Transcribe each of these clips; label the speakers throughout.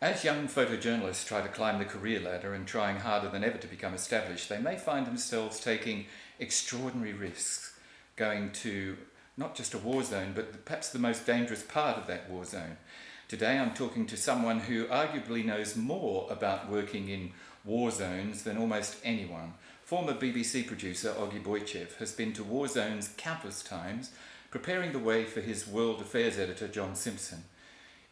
Speaker 1: As young photojournalists try to climb the career ladder and trying harder than ever to become established, they may find themselves taking extraordinary risks, going to not just a war zone, but perhaps the most dangerous part of that war zone. Today I'm talking to someone who arguably knows more about working in war zones than almost anyone. Former BBC producer Oggy Botchev has been to war zones countless times, preparing the way for his world affairs editor John Simpson.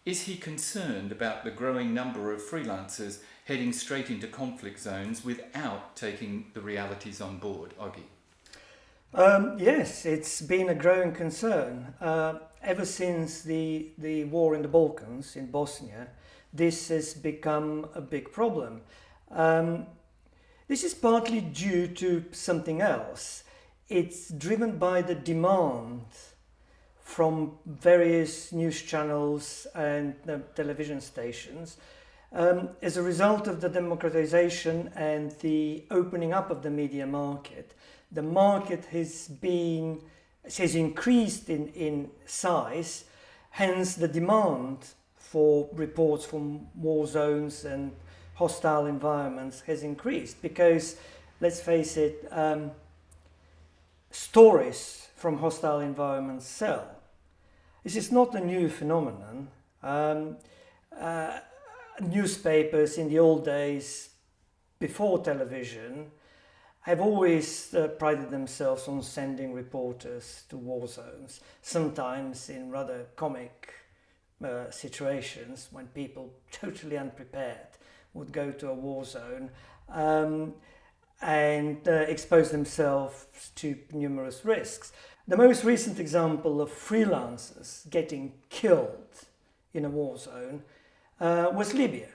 Speaker 1: Is he concerned about the growing number of freelancers heading straight into conflict zones without taking the realities on board, Oggy?
Speaker 2: Yes, it's been a growing concern. Ever since the war in the Balkans, in Bosnia, this has become a big problem. This is partly due to something else. It's driven by the demand from various news channels and television stations as a result of the democratization and the opening up of the media market. The market has increased in size, hence the demand for reports from war zones and hostile environments has increased because, let's face it, stories from hostile environments sell. This is not a new phenomenon. Newspapers in the old days, before television, have always prided themselves on sending reporters to war zones, sometimes in rather comic situations when people totally unprepared would go to a war zone and expose themselves to numerous risks. The most recent example of freelancers getting killed in a war zone was Libya.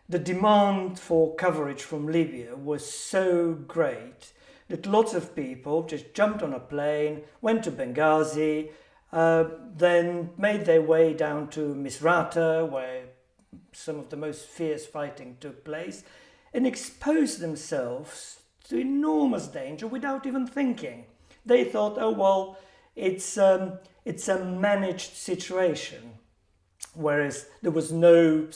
Speaker 2: The demand for coverage from Libya was so great that lots of people just jumped on a plane, went to Benghazi, then made their way down to Misrata, where some of the most fierce fighting took place, and exposed themselves to enormous danger without even thinking. They thought, oh well, it's a managed situation. Whereas there was no,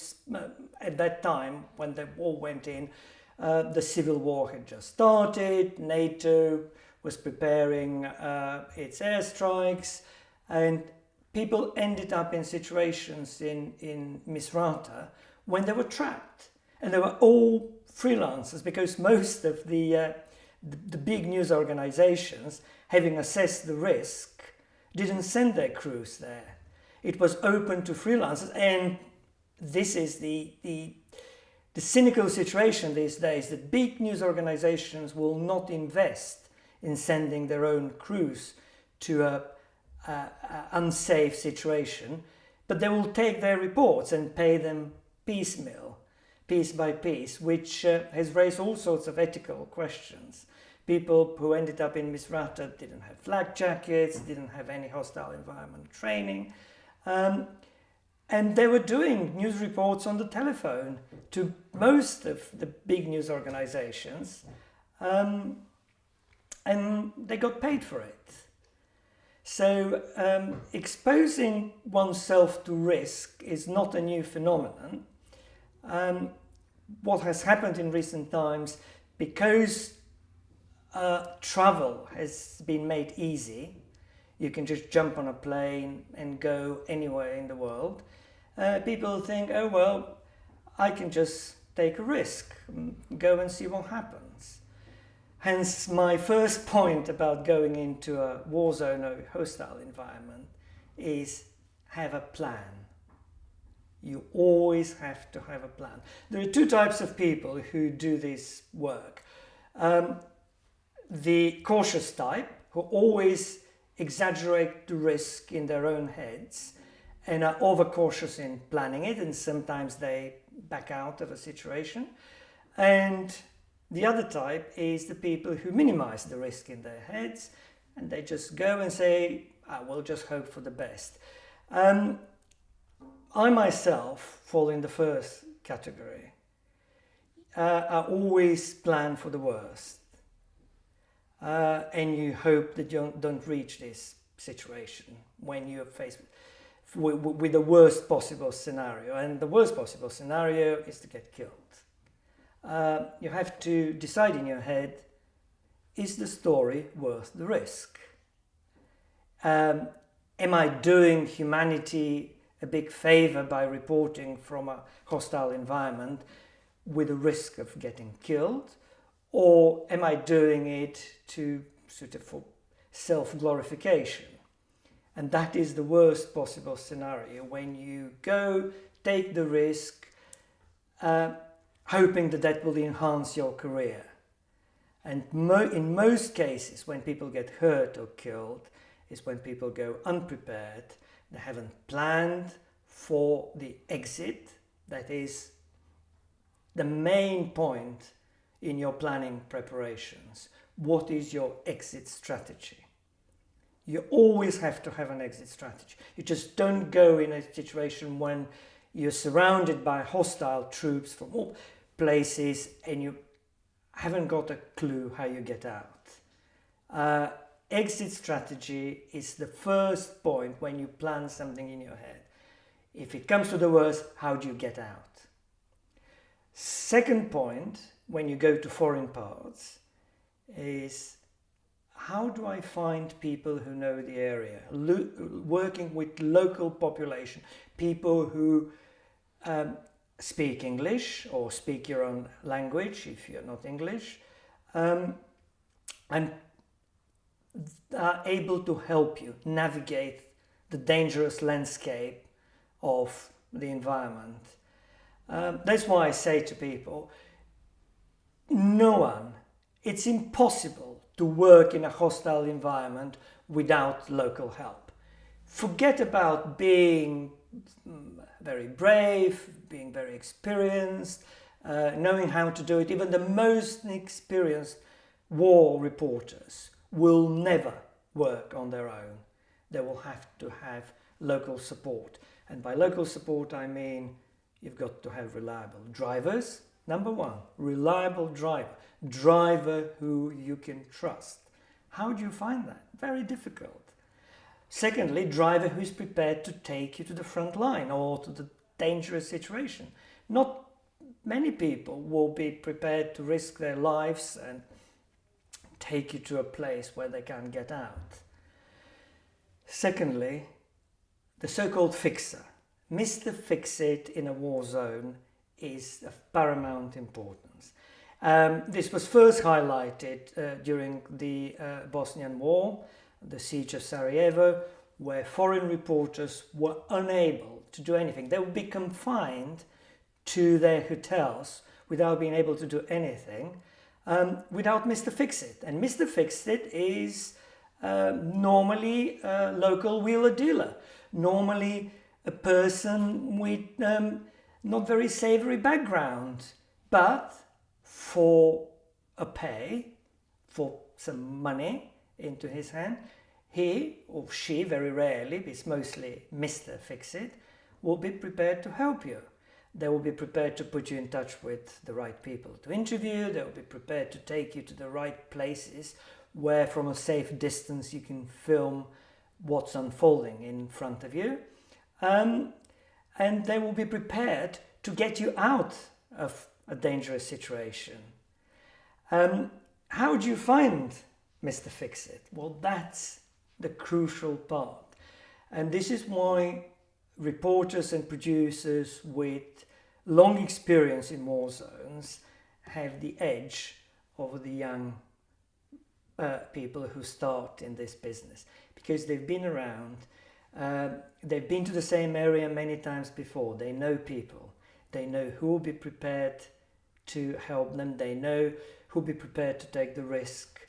Speaker 2: at that time when the war went in, the civil war had just started, NATO was preparing its airstrikes, and people ended up in situations in Misrata when they were trapped. And they were all freelancers because most of the big news organizations, having assessed the risk, didn't send their crews there. It was open to freelancers, and this is the cynical situation these days, that big news organizations will not invest in sending their own crews to a unsafe situation, but they will take their reports and pay them piecemeal, piece by piece, which has raised all sorts of ethical questions. People who ended up in Misrata didn't have flak jackets, didn't have any hostile environment training, and they were doing news reports on the telephone to most of the big news organizations, and they got paid for it. So exposing oneself to risk is not a new phenomenon. What has happened in recent times, because travel has been made easy, you can just jump on a plane and go anywhere in the world, people think, oh well, I can just take a risk, go and see what happens. Hence my first point about going into a war zone or hostile environment is have a plan. You always have to have a plan. There are two types of people who do this work. The cautious type, who always exaggerate the risk in their own heads and are overcautious in planning it, and sometimes they back out of a situation. And the other type is the people who minimize the risk in their heads, and they just go and say, we'll just hope for the best. I myself fall in the first category. I always plan for the worst. And you hope that you don't reach this situation when you're faced with. with the worst possible scenario. And the worst possible scenario is to get killed. You have to decide in your head, is the story worth the risk? Am I doing humanity a big favor by reporting from a hostile environment with the risk of getting killed? Or am I doing it to sort of for self-glorification? And that is the worst possible scenario, when you go, take the risk, hoping that that will enhance your career. And in most cases, when people get hurt or killed, is when people go unprepared. They haven't planned for the exit. That is the main point in your planning preparations. What is your exit strategy? You always have to have an exit strategy. You just don't go in a situation when you're surrounded by hostile troops from all places and you haven't got a clue how you get out. Exit strategy is the first point when you plan something in your head. If it comes to the worst, how do you get out? Second point, when you go to foreign parts, is how do I find people who know the area? Working with local population, people who speak English or speak your own language if you're not English, and are able to help you navigate the dangerous landscape of the environment. That's why I say to people, it's impossible to work in a hostile environment without local help. Forget about being very brave, being very experienced, knowing how to do it. Even the most experienced war reporters will never work on their own. They will have to have local support. And by local support, I mean you've got to have reliable drivers. Number one, reliable driver who you can trust. How do you find that? Very difficult. Secondly, driver who's prepared to take you to the front line or to the dangerous situation. Not many people will be prepared to risk their lives and take you to a place where they can't get out. Secondly, the so-called fixer. Mr. Fix-It in a war zone is of paramount importance. This was first highlighted during the Bosnian War, the siege of Sarajevo, where foreign reporters were unable to do anything. They would be confined to their hotels without being able to do anything without Mr. Fix-It. And Mr. Fix-It is normally a local wheeler dealer, normally a person with not very savory background, but for a pay, for some money into his hand, he or she, very rarely, it's mostly Mr. Fix-It, will be prepared to help you. They will be prepared to put you in touch with the right people to interview. They will be prepared to take you to the right places where from a safe distance you can film what's unfolding in front of you. And they will be prepared to get you out of a dangerous situation. How do you find Mr. Fix-It? Well, that's the crucial part. And this is why reporters and producers with long experience in war zones have the edge over the young people who start in this business, because they've been around, they've been to the same area many times before. They know people, they know who will be prepared to help them, they know who will be prepared to take the risk,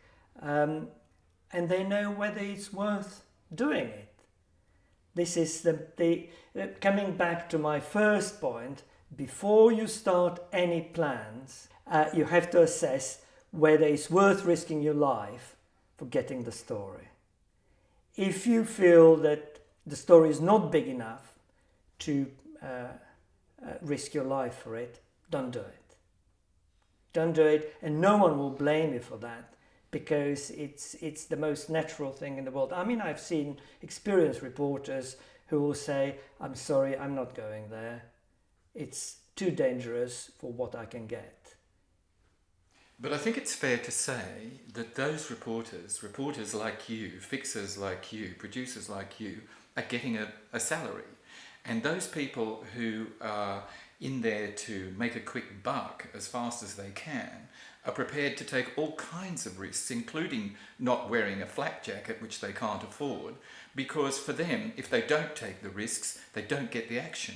Speaker 2: and they know whether it's worth doing it. This is coming back to my first point. Before you start any plans, you have to assess whether it's worth risking your life for getting the story. If you feel that the story is not big enough to risk your life for it, don't do it. Don't do it, and no one will blame you for that, because it's the most natural thing in the world. I mean, I've seen experienced reporters who will say, I'm sorry, I'm not going there. It's too dangerous for what I can get.
Speaker 1: But I think it's fair to say that those reporters like you, fixers like you, producers like you, are getting a salary. And those people who are in there to make a quick buck as fast as they can are prepared to take all kinds of risks, including not wearing a flak jacket, which they can't afford, because for them, if they don't take the risks, they don't get the action.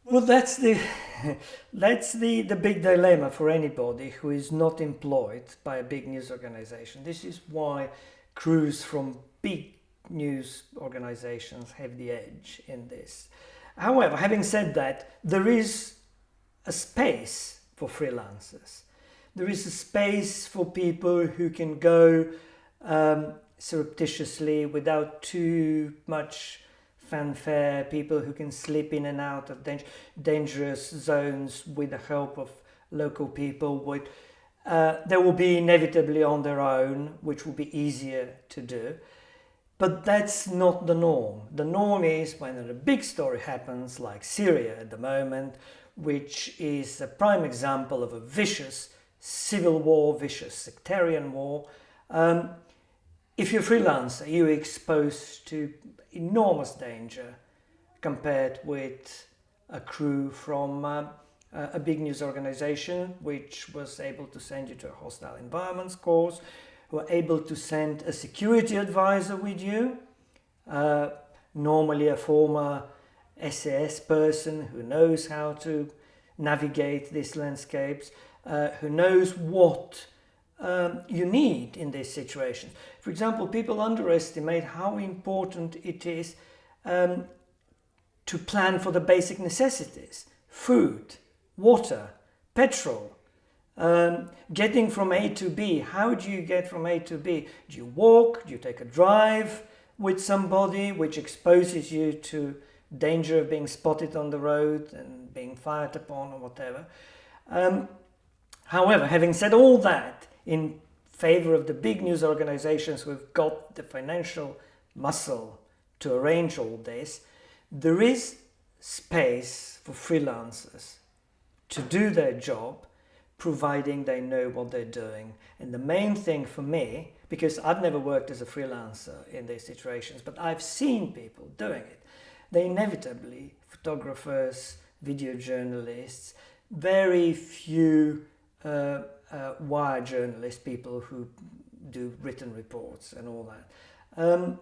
Speaker 2: Well, that's the big dilemma for anybody who is not employed by a big news organization. This is why crews from big news organizations have the edge in this. However, having said that, there is a space for freelancers. There is a space for people who can go surreptitiously without too much fanfare, people who can slip in and out of dangerous zones with the help of local people. They will be inevitably on their own, which will be easier to do. But that's not the norm. The norm is when a big story happens, like Syria at the moment, which is a prime example of a vicious civil war, vicious sectarian war. If you're a freelancer, you're exposed to enormous danger compared with a crew from a big news organization, which was able to send you to a hostile environments course, who are able to send a security advisor with you, normally a former SAS person who knows how to navigate these landscapes, who knows what you need in these situations. For example, people underestimate how important it is to plan for the basic necessities: food, water, petrol. Getting from A to B. How do you get from A to B? Do you walk? Do you take a drive with somebody, which exposes you to danger of being spotted on the road and being fired upon or whatever? However, having said all that, in favor of the big news organizations who've got the financial muscle to arrange all this, there is space for freelancers to do their job, providing they know what they're doing. And the main thing for me, because I've never worked as a freelancer in these situations, but I've seen people doing it, they inevitably, photographers, video journalists, very few wire journalists, people who do written reports and all that.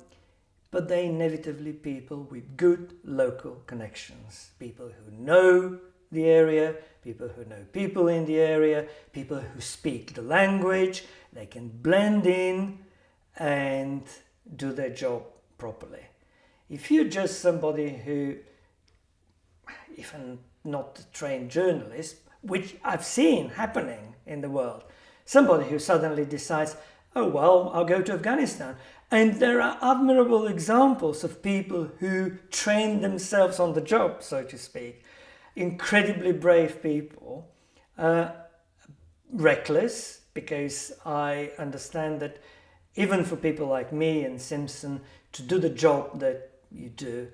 Speaker 2: But they inevitably people with good local connections, people who know the area, people who know people in the area, people who speak the language, they can blend in and do their job properly. If you're just somebody who, even not a trained journalist, which I've seen happening in the world, somebody who suddenly decides, oh well, I'll go to Afghanistan. And there are admirable examples of people who train themselves on the job, so to speak. Incredibly brave people, reckless, because I understand that even for people like me and Simpson, to do the job that you do,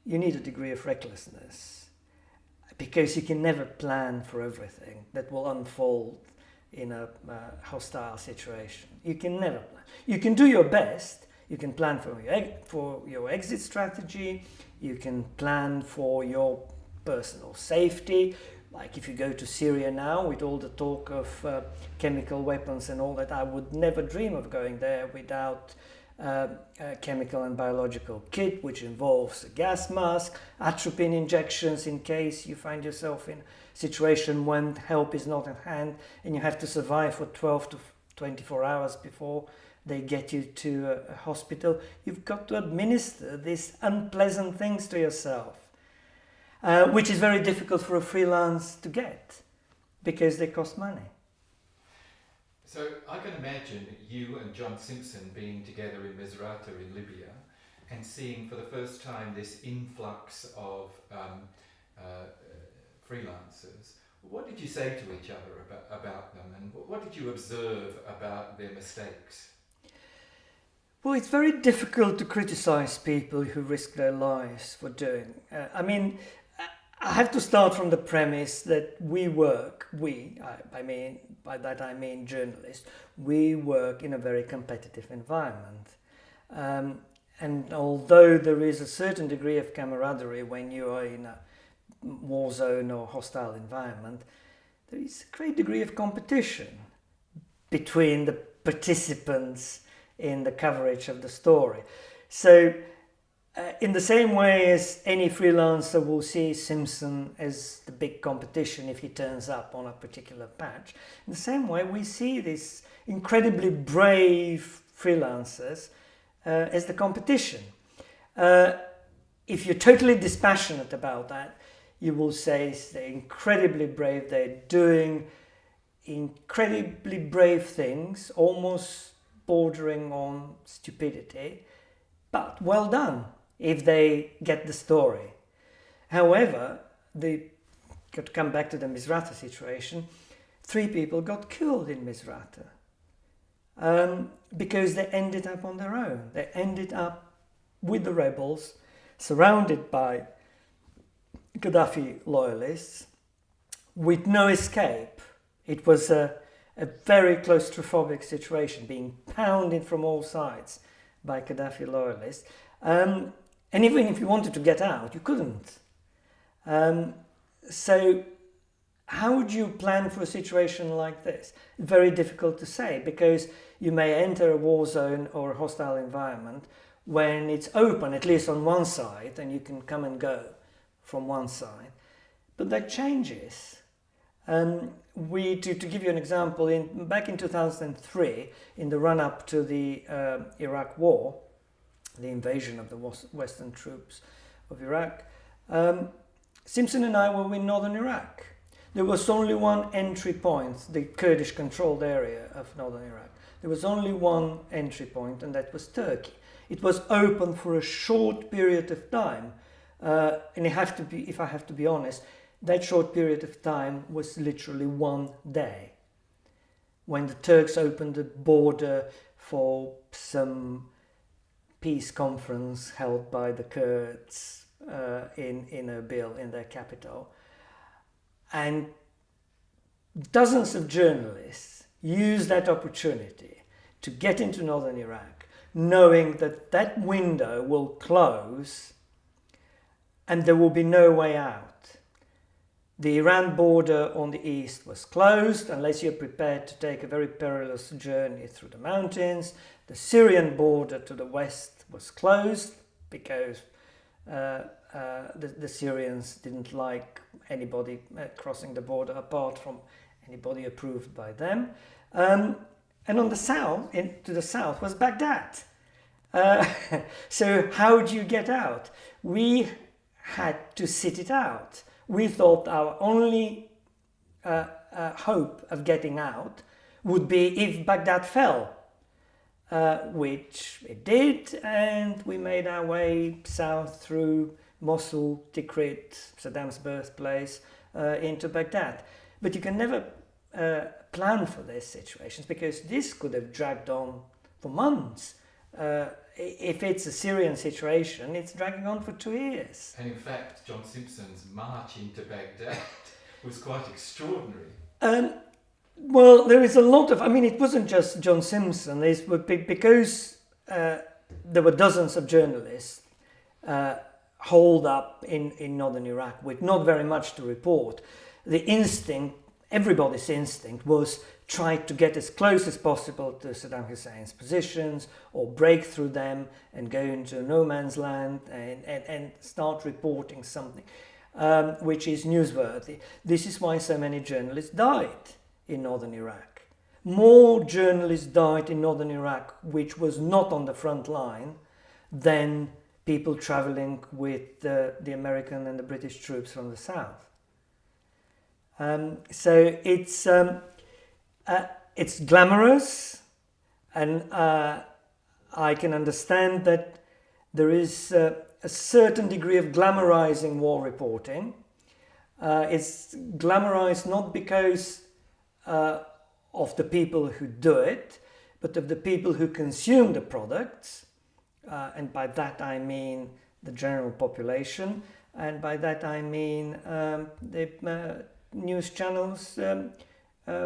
Speaker 2: you need a degree of recklessness, because you can never plan for everything that will unfold in a hostile situation. You can never plan. You can do your best. You can plan for your exit strategy. You can plan for your personal safety. Like if you go to Syria now, with all the talk of chemical weapons and all that, I would never dream of going there without a chemical and biological kit, which involves a gas mask, atropine injections in case you find yourself in a situation when help is not at hand and you have to survive for 12 to 24 hours before they get you to a hospital. You've got to administer these unpleasant things to yourself, which is very difficult for a freelance to get because they cost money.
Speaker 1: So I can imagine you and John Simpson being together in Misrata in Libya and seeing for the first time this influx of freelancers. What did you say to each other about them, and what did you observe about their mistakes?
Speaker 2: Well, it's very difficult to criticize people who risk their lives for doing. I have to start from the premise that by that I mean journalists, we work in a very competitive environment. And although there is a certain degree of camaraderie when you are in a war zone or hostile environment, there is a great degree of competition between the participants in the coverage of the story. So in the same way as any freelancer will see Simpson as the big competition if he turns up on a particular patch, in the same way we see these incredibly brave freelancers as the competition. If you're totally dispassionate about that, you will say they're incredibly brave, they're doing incredibly brave things, almost bordering on stupidity, but well done if they get the story. However, to come back to the Misrata situation, 3 people got killed in Misrata because they ended up on their own. They ended up with the rebels, surrounded by Gaddafi loyalists, with no escape. It was a very claustrophobic situation, being pounded from all sides by Gaddafi loyalists. And even if you wanted to get out, you couldn't. So how would you plan for a situation like this? Very difficult to say, because you may enter a war zone or a hostile environment when it's open, at least on one side, and you can come and go from one side. But that changes. To give you an example, back in 2003, in the run-up to the Iraq War, the invasion of the Western troops of Iraq, Simpson and I were in northern Iraq. There was only one entry point, the Kurdish-controlled area of northern Iraq. There was only one entry point, and that was Turkey. It was open for a short period of time, and if I have to be honest, that short period of time was literally one day, when the Turks opened the border for some peace conference held by the Kurds in Erbil, in their capital. And dozens of journalists used that opportunity to get into northern Iraq, knowing that that window will close and there will be no way out. The Iran border on the east was closed unless you're prepared to take a very perilous journey through the mountains. The Syrian border to the west was closed because the Syrians didn't like anybody crossing the border apart from anybody approved by them. And on the south, to the south, was Baghdad. So how do you get out? We had to sit it out. We thought our only hope of getting out would be if Baghdad fell, which it did, and we made our way south through Mosul, Tikrit, Saddam's birthplace, into Baghdad. But you can never plan for these situations, because this could have dragged on for months. If it's a Syrian situation, it's dragging on for 2 years.
Speaker 1: And in fact, John Simpson's march into Baghdad was quite extraordinary.
Speaker 2: Well, there is a lot of... it wasn't just John Simpson. Because there were dozens of journalists holed up in northern Iraq with not very much to report. Everybody's instinct was try to get as close as possible to Saddam Hussein's positions, or break through them and go into no man's land and start reporting something which is newsworthy. This is why so many journalists died in northern Iraq. More journalists died in northern Iraq, which was not on the front line, than people traveling with the American and the British troops from the south. So it's glamorous, and I can understand that there is a certain degree of glamorizing war reporting. It's glamorized not because of the people who do it, but of the people who consume the products, and by that I mean the general population, and by that I mean the news channels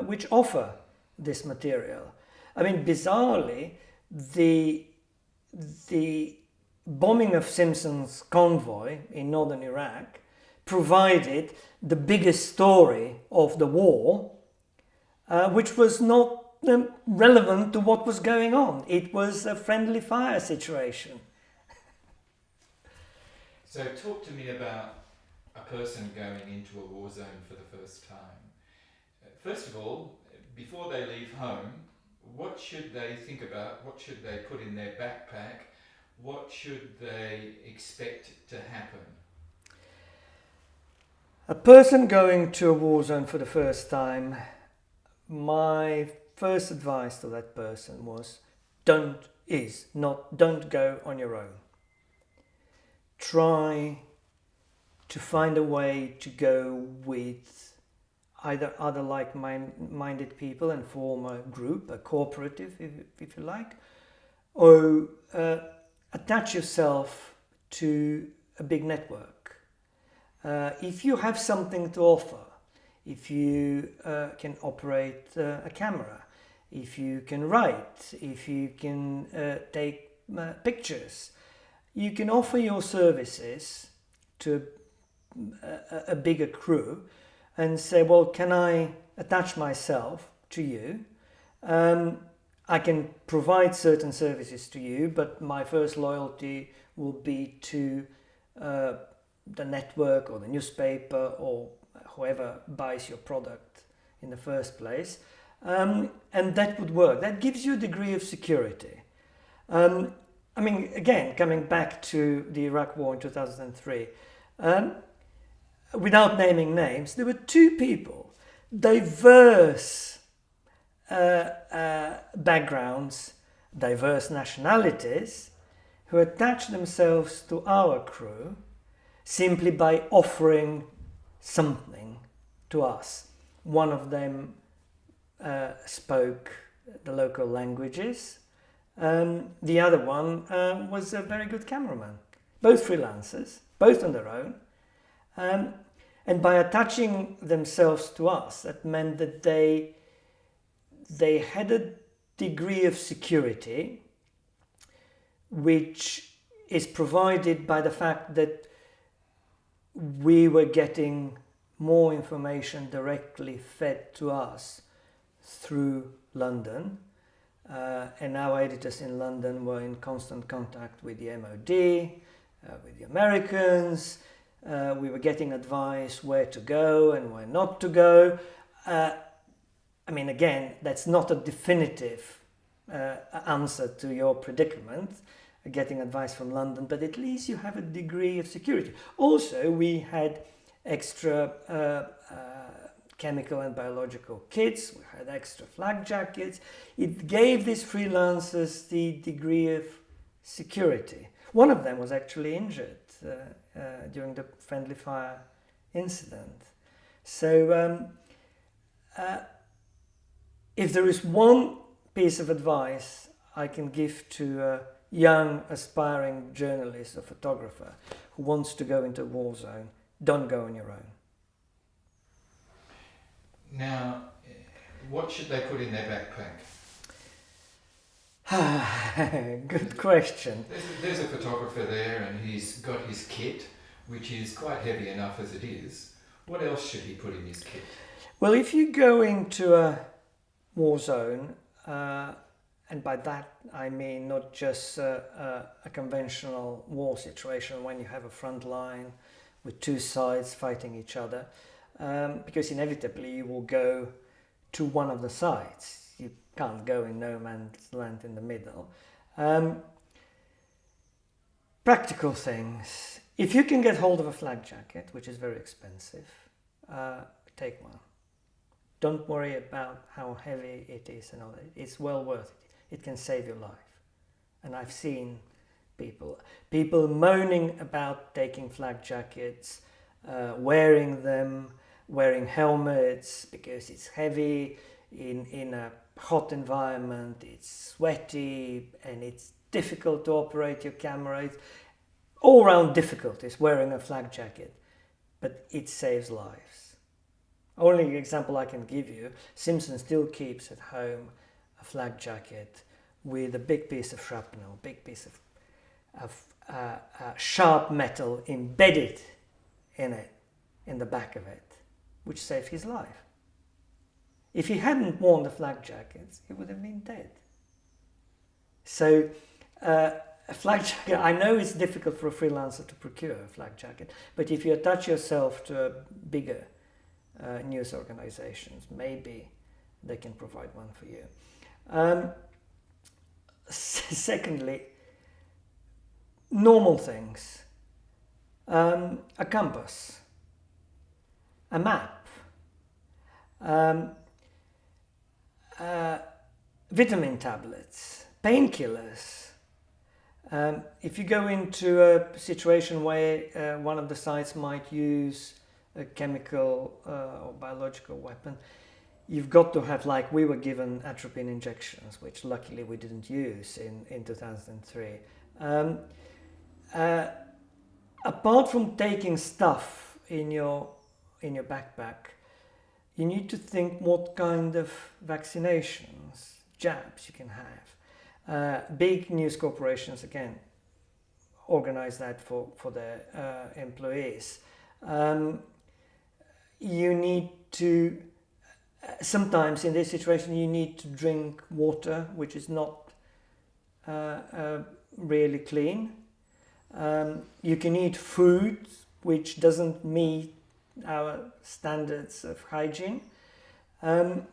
Speaker 2: which offer this material. I mean, bizarrely, the bombing of Simpson's convoy in northern Iraq provided the biggest story of the war, which was not relevant to what was going on. It was a friendly fire situation.
Speaker 1: So talk to me about a person going into a war zone for the first time. First of all, before they leave home, what should they think about? What should they put in their backpack? What should they expect to happen?
Speaker 2: A person going to a war zone for the first time, my first advice to that person was don't go on your own. Try to find a way to go with either other like-minded people and form a group, a cooperative, if you like, or attach yourself to a big network. If you have something to offer, if you can operate a camera, if you can write, if you can take pictures, you can offer your services to a bigger crew and say, well, can I attach myself to you? I can provide certain services to you, but my first loyalty will be to the network or the newspaper or whoever buys your product in the first place. And that would work. That gives you a degree of security. I mean, again, coming back to the Iraq War in 2003, without naming names, there were two people, diverse backgrounds, diverse nationalities, who attached themselves to our crew simply by offering something to us. One of them spoke the local languages. The other one was a very good cameraman. Both freelancers, both on their own. And by attaching themselves to us, that meant that they had a degree of security which is provided by the fact that we were getting more information directly fed to us through London. And our editors in London were in constant contact with the MOD, with the Americans. We were getting advice where to go and where not to go. I mean, again, that's not a definitive answer to your predicament, getting advice from London, but at least you have a degree of security. Also, we had extra chemical and biological kits, we had extra flak jackets. It gave these freelancers the degree of security. One of them was actually injured during the friendly fire incident. So if there is one piece of advice I can give to a young aspiring journalist or photographer who wants to go into a war zone, don't go on your own.
Speaker 1: Now, what should they put in their backpack?
Speaker 2: Good question.
Speaker 1: There's a photographer there and he's got his kit, which is quite heavy enough as it is. What else should he put in his kit?
Speaker 2: Well, if you go into a war zone, and by that I mean not just a conventional war situation when you have a front line with two sides fighting each other, because inevitably you will go to one of the sides. You can't go in no man's land in the middle. Practical things. If you can get hold of a flak jacket, which is very expensive, take one. Don't worry about how heavy it is and all that. It's well worth it. It can save your life. And I've seen people moaning about taking flak jackets, wearing them, wearing helmets because it's heavy, in a hot environment, it's sweaty and it's difficult to operate your camera. It's all round difficulties wearing a flak jacket, but it saves lives. Only example I can give you, Simpson still keeps at home a flak jacket with a big piece of shrapnel, big piece of sharp metal embedded in it, in the back of it, which saved his life. If he hadn't worn the flak jackets, he would have been dead. So a flak jacket, I know it's difficult for a freelancer to procure a flak jacket, but if you attach yourself to a bigger news organizations, maybe they can provide one for you. Secondly, normal things. A compass, a map, vitamin tablets, painkillers. If you go into a situation where one of the sites might use a chemical or biological weapon, you've got to have, like we were given atropine injections, which luckily we didn't use in 2003. Apart from taking stuff in your backpack, you need to think what kind of vaccinations, jabs you can have. Big news corporations, again, organize that for their employees. You need to, sometimes in this situation, you need to drink water, which is not really clean. You can eat food which doesn't meet our standards of hygiene. And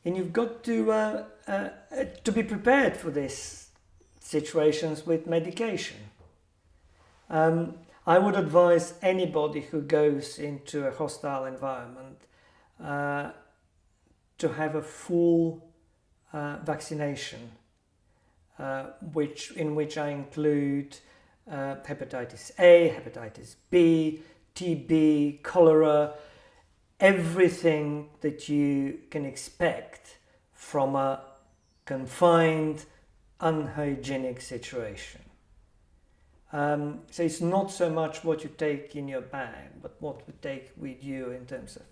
Speaker 2: you've got to be prepared for these situations with medication. I would advise anybody who goes into a hostile environment to have a full vaccination, in which I include hepatitis A, hepatitis B, TB, cholera, everything that you can expect from a confined, unhygienic situation. So it's not so much what you take in your bag, but what you take with you in terms of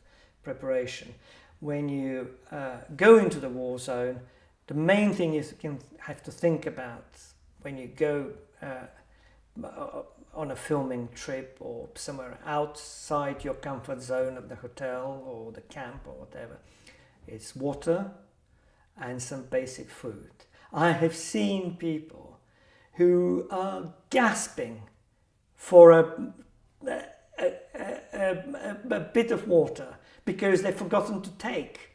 Speaker 2: preparation. When you go into the war zone, the main thing you have to think about when you go on a filming trip or somewhere outside your comfort zone of the hotel or the camp or whatever, it's water and some basic food. I have seen people who are gasping for a bit of water because they've forgotten to take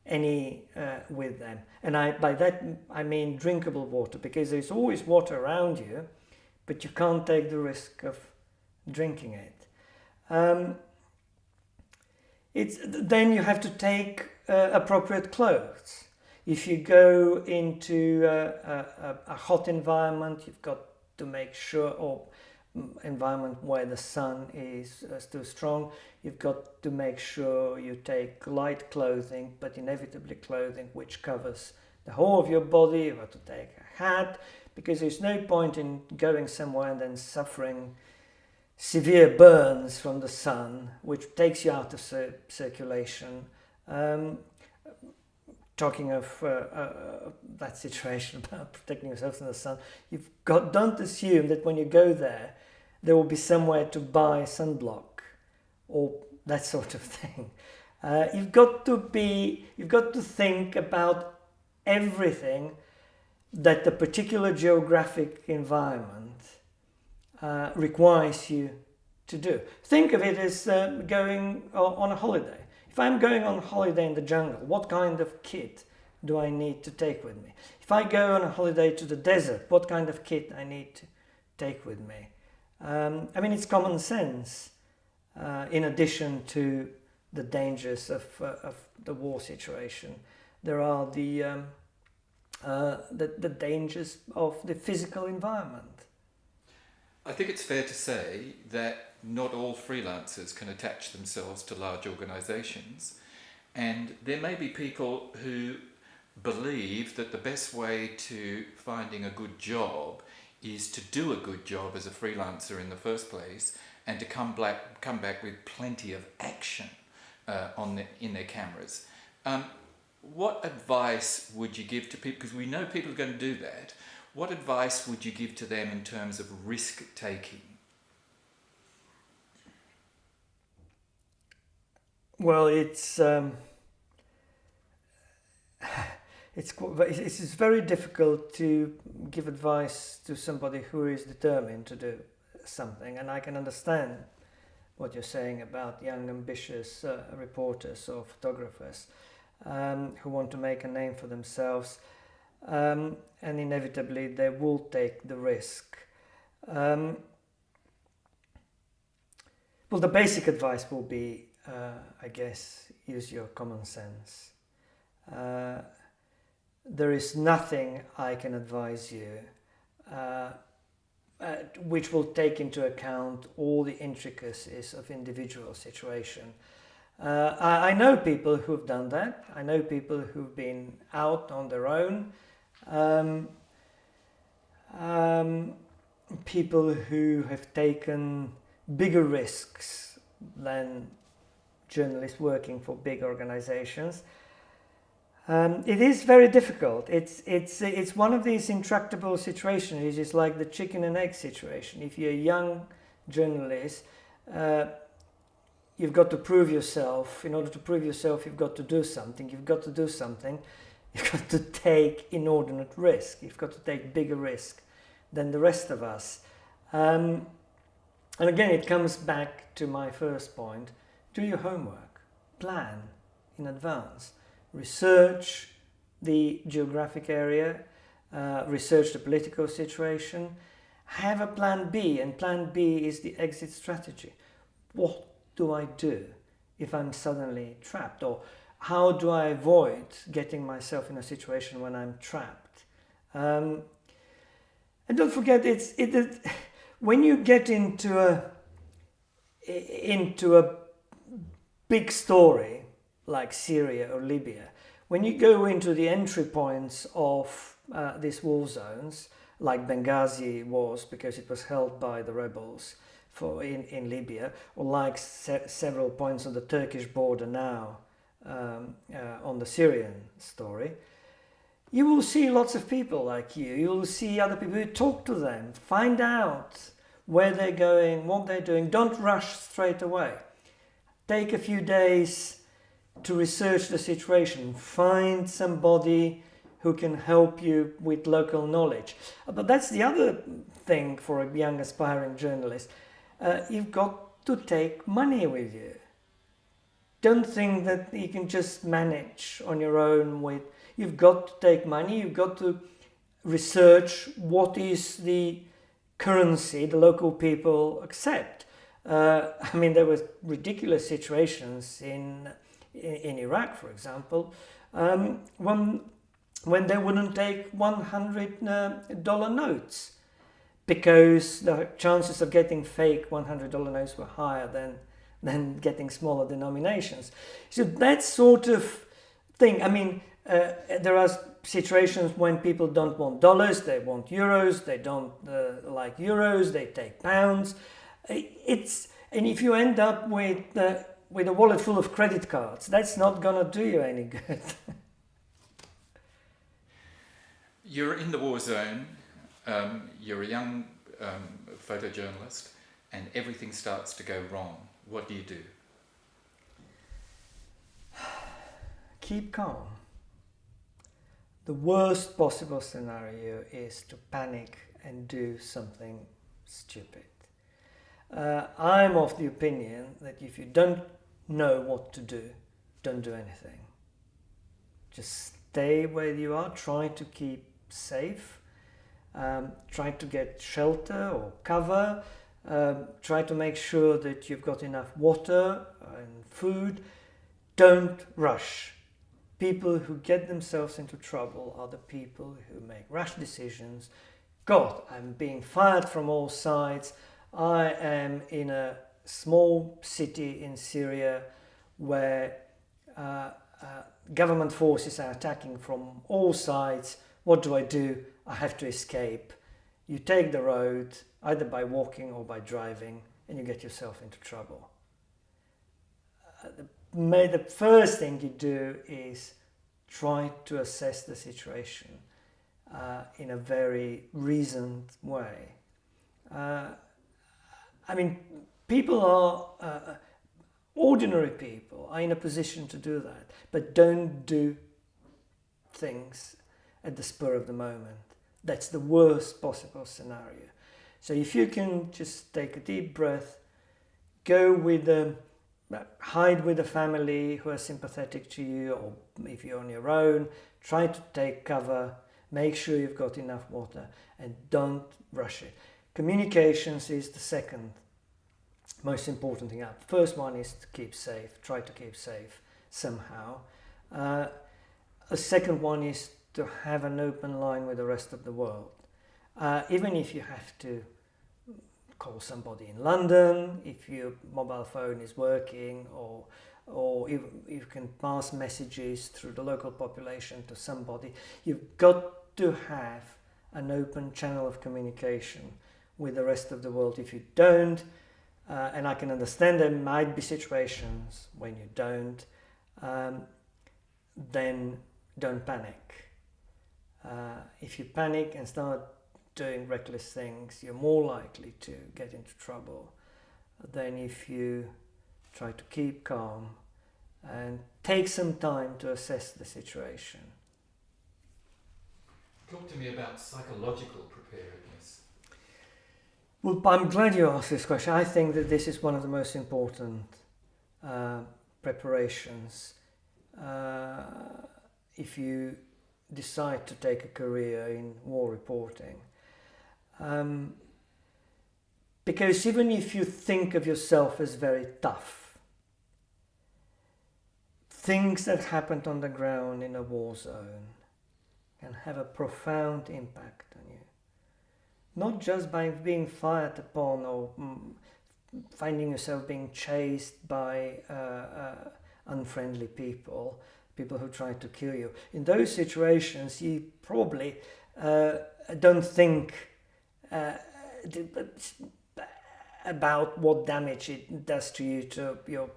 Speaker 2: any with them. And by that I mean drinkable water, because there's always water around you, but you can't take the risk of drinking it. Then you have to take appropriate clothes. If you go into a hot environment, you've got to make sure, or environment where the sun is still strong, you've got to make sure you take light clothing, but inevitably clothing which covers the whole of your body. You've got to take a hat, because there's no point in going somewhere and then suffering severe burns from the sun, which takes you out of circulation. Talking of that situation about protecting yourself from the sun, don't assume that when you go there will be somewhere to buy sunblock or that sort of thing. You've got to think about everything that the particular geographic environment requires you to do. Think of it as going on a holiday. If I'm going on holiday in the jungle, what kind of kit do I need to take with me? If I go on a holiday to the desert, what kind of kit I need to take with me? I mean, it's common sense, in addition to the dangers of the war situation. There are the dangers of the physical environment.
Speaker 1: I think it's fair to say that not all freelancers can attach themselves to large organisations, And there may be people who believe that the best way to finding a good job is to do a good job as a freelancer in the first place, and to come back with plenty of action in their cameras. What advice would you give to people, because we know people are going to do that, what advice would you give to them in terms of risk taking?
Speaker 2: Well, it's very difficult to give advice to somebody who is determined to do something, and I can understand what you're saying about young ambitious reporters or photographers who want to make a name for themselves, and inevitably they will take the risk. Well, the basic advice will be, I guess, use your common sense. There is nothing I can advise you which will take into account all the intricacies of individual situation. I know people who've done that. I know people who've been out on their own. People who have taken bigger risks than journalists working for big organizations. It is very difficult. It's one of these intractable situations. It's like the chicken and egg situation. If you're a young journalist, you've got to prove yourself. In order to prove yourself, you've got to do something. You've got to take inordinate risk. You've got to take bigger risk than the rest of us. And again, it comes back to my first point. Do your homework. Plan in advance. Research the geographic area, research the political situation, have a plan B, and plan B is the exit strategy. What do I do if I'm suddenly trapped? Or how do I avoid getting myself in a situation when I'm trapped? And don't forget, when you get into a big story, like Syria or Libya, when you go into the entry points of these war zones, like Benghazi was because it was held by the rebels in Libya, or like several points on the Turkish border now on the Syrian story, you will see lots of people like you. You will see other people. You talk to them, find out where they're going, what they're doing. Don't rush straight away. Take a few days to research the situation, find somebody who can help you with local knowledge. But that's the other thing for a young aspiring journalist. You've got to take money with you. Don't think that you can just manage on your own you've got to take money, you've got to research what is the currency the local people accept. There were ridiculous situations in Iraq, for example, when they wouldn't take $100 notes because the chances of getting fake $100 notes were higher than getting smaller denominations. So that sort of thing. There are situations when people don't want dollars, they want euros, they don't like euros, they take pounds. And if you end up with a wallet full of credit cards, that's not going to do you any good.
Speaker 1: You're in the war zone, you're a young photojournalist, and everything starts to go wrong. What do you do?
Speaker 2: Keep calm. The worst possible scenario is to panic and do something stupid. I'm of the opinion that if you don't know what to do, don't do anything. Just stay where you are, try to keep safe, try to get shelter or cover, try to make sure that you've got enough water and food. Don't rush. People who get themselves into trouble are the people who make rash decisions. God, I'm being fired from all sides. I am in a small city in Syria where government forces are attacking from all sides. What do? I have to escape. You take the road, either by walking or by driving, and you get yourself into trouble. The first thing you do is try to assess the situation in a very reasoned way. People are, ordinary people are in a position to do that, but don't do things at the spur of the moment. That's the worst possible scenario. So if you can just take a deep breath, hide with a family who are sympathetic to you, or if you're on your own, try to take cover, make sure you've got enough water, and don't rush it. Communications is the second most important thing. The first one is to keep safe, try to keep safe somehow. A second one is to have an open line with the rest of the world. Even if you have to call somebody in London, if your mobile phone is working, or if you can pass messages through the local population to somebody, you've got to have an open channel of communication with the rest of the world. If you don't, and I can understand there might be situations when you don't, then don't panic. If you panic and start doing reckless things, you're more likely to get into trouble than if you try to keep calm and take some time to assess the situation.
Speaker 1: Talk to me about psychological preparedness.
Speaker 2: Well, I'm glad you asked this question. I think that this is one of the most important preparations if you decide to take a career in war reporting. Because even if you think of yourself as very tough, things that happened on the ground in a war zone can have a profound impact on you. Not just by being fired upon or finding yourself being chased by unfriendly people who try to kill you. In those situations, you probably don't think about what damage it does to you, to your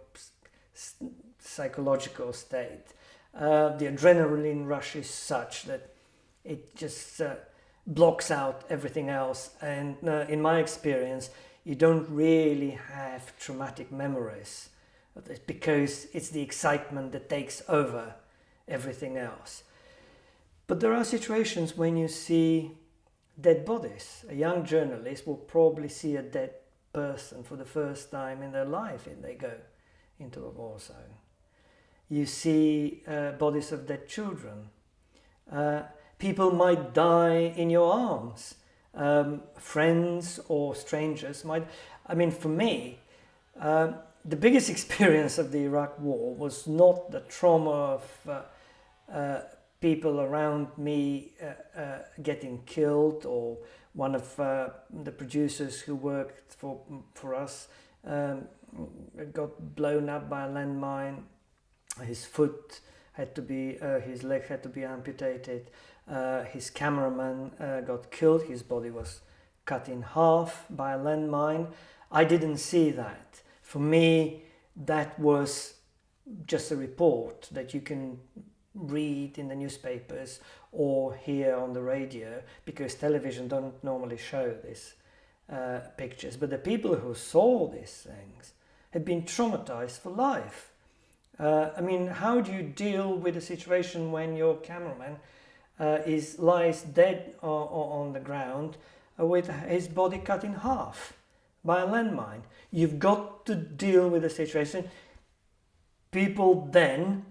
Speaker 2: psychological state. The adrenaline rush is such that it just blocks out everything else, and in my experience you don't really have traumatic memories of this because it's the excitement that takes over everything else. But there are situations when you see dead bodies. A young journalist will probably see a dead person for the first time in their life if they go into a war zone. You see bodies of dead children. People might die in your arms. Friends or strangers might. For me, the biggest experience of the Iraq War was not the trauma of people around me getting killed, or one of the producers who worked for us got blown up by a landmine. His his leg had to be amputated. His cameraman got killed. His body was cut in half by a landmine. I didn't see that. For me, that was just a report that you can read in the newspapers or hear on the radio, because television don't normally show these pictures. But the people who saw these things had been traumatized for life. How do you deal with a situation when your cameraman lies dead on the ground with his body cut in half by a landmine? You've got to deal with the situation. People then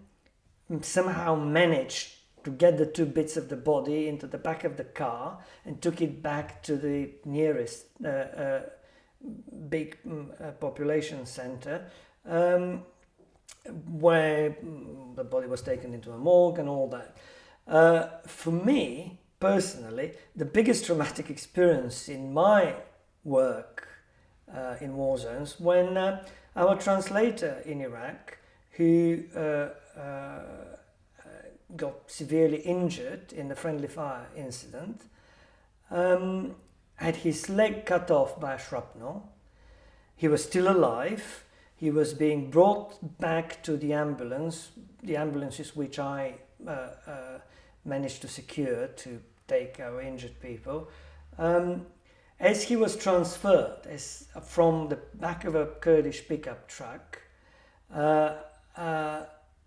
Speaker 2: somehow managed to get the two bits of the body into the back of the car and took it back to the nearest big population center, where the body was taken into a morgue and all that. For me, personally, the biggest traumatic experience in my work in war zones when our translator in Iraq, who got severely injured in the friendly fire incident, had his leg cut off by a shrapnel. He was still alive. He was being brought back to the ambulances which I managed to secure to take our injured people. As he was transferred from the back of a Kurdish pickup truck,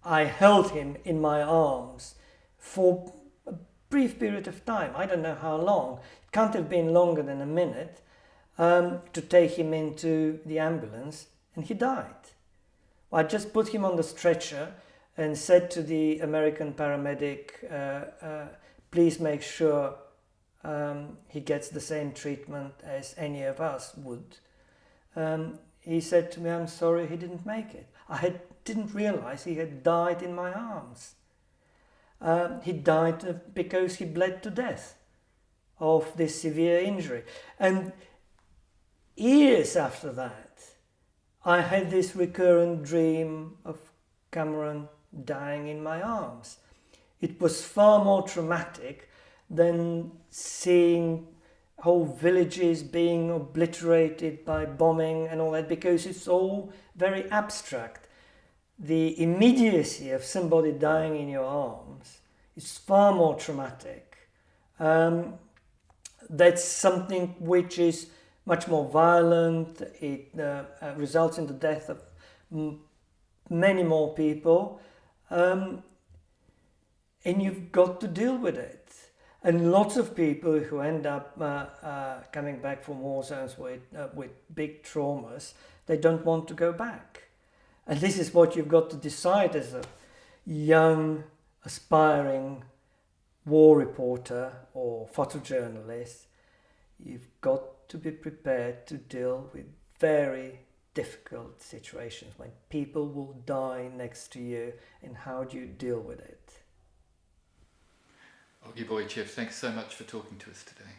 Speaker 2: I held him in my arms for a brief period of time. I don't know how long. It can't have been longer than a minute, to take him into the ambulance, and he died. I just put him on the stretcher and said to the American paramedic, please make sure he gets the same treatment as any of us would. He said to me, I'm sorry, he didn't make it. Didn't realize he had died in my arms. He died because he bled to death of this severe injury. And years after that, I had this recurrent dream of Cameron dying in my arms. It was far more traumatic than seeing whole villages being obliterated by bombing and all that, because it's all very abstract. The immediacy of somebody dying in your arms is far more traumatic. That's something which is much more violent. It results in the death of many more people. And you've got to deal with it. And lots of people who end up coming back from war zones with big traumas, they don't want to go back. And this is what you've got to decide as a young, aspiring war reporter or photojournalist. You've got to be prepared to deal with very difficult situations when people will die next to you, and how do you deal with it?
Speaker 1: Oggy Boytchev, thanks so much for talking to us today.